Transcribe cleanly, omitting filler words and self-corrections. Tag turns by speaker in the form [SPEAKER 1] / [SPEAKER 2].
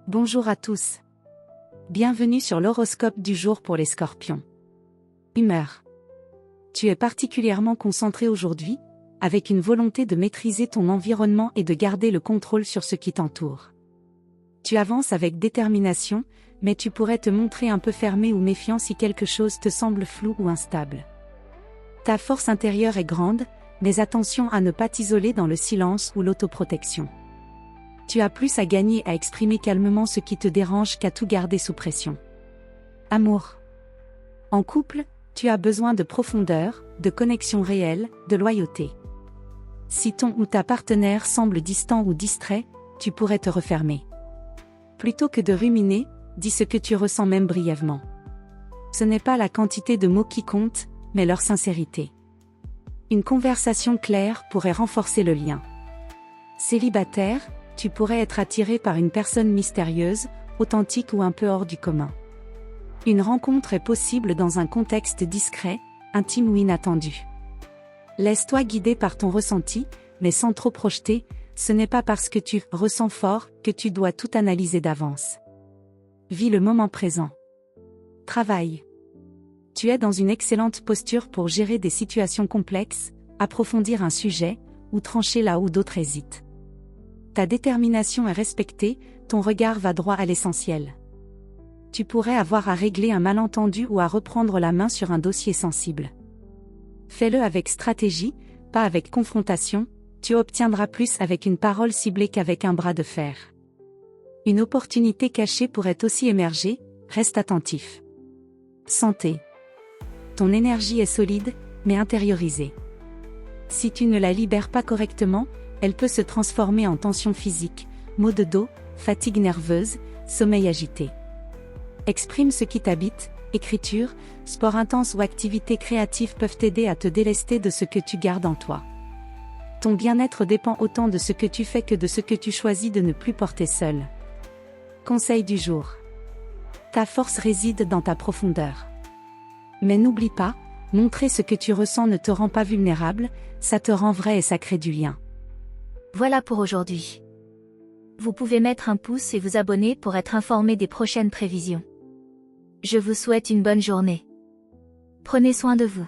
[SPEAKER 1] Bonjour à tous. Bienvenue sur l'horoscope du jour pour les Scorpions. Humeur. Tu es particulièrement concentré aujourd'hui, avec une volonté de maîtriser ton environnement et de garder le contrôle sur ce qui t'entoure. Tu avances avec détermination, mais tu pourrais te montrer un peu fermé ou méfiant si quelque chose te semble flou ou instable. Ta force intérieure est grande, mais attention à ne pas t'isoler dans le silence ou l'autoprotection. Tu as plus à gagner à exprimer calmement ce qui te dérange qu'à tout garder sous pression. Amour. En couple, tu as besoin de profondeur, de connexion réelle, de loyauté. Si ton ou ta partenaire semble distant ou distrait, tu pourrais te refermer. Plutôt que de ruminer, dis ce que tu ressens même brièvement. Ce n'est pas la quantité de mots qui compte, mais leur sincérité. Une conversation claire pourrait renforcer le lien. Célibataire, tu pourrais être attiré par une personne mystérieuse, authentique ou un peu hors du commun. Une rencontre est possible dans un contexte discret, intime ou inattendu. Laisse-toi guider par ton ressenti, mais sans trop projeter, ce n'est pas parce que tu ressens fort que tu dois tout analyser d'avance. Vis le moment présent. Travail. Tu es dans une excellente posture pour gérer des situations complexes, approfondir un sujet, ou trancher là où d'autres hésitent. Ta détermination est respectée, ton regard va droit à l'essentiel. Tu pourrais avoir à régler un malentendu ou à reprendre la main sur un dossier sensible. Fais-le avec stratégie, pas avec confrontation, tu obtiendras plus avec une parole ciblée qu'avec un bras de fer. Une opportunité cachée pourrait aussi émerger, reste attentif. Santé. Ton énergie est solide, mais intériorisée. Si tu ne la libères pas correctement, elle peut se transformer en tension physique, maux de dos, fatigue nerveuse, sommeil agité. Exprime ce qui t'habite, écriture, sport intense ou activités créatives peuvent t'aider à te délester de ce que tu gardes en toi. Ton bien-être dépend autant de ce que tu fais que de ce que tu choisis de ne plus porter seul. Conseil du jour. Ta force réside dans ta profondeur. Mais n'oublie pas, montrer ce que tu ressens ne te rend pas vulnérable, ça te rend vrai et ça crée du lien.
[SPEAKER 2] Voilà pour aujourd'hui. Vous pouvez mettre un pouce et vous abonner pour être informé des prochaines prévisions. Je vous souhaite une bonne journée. Prenez soin de vous.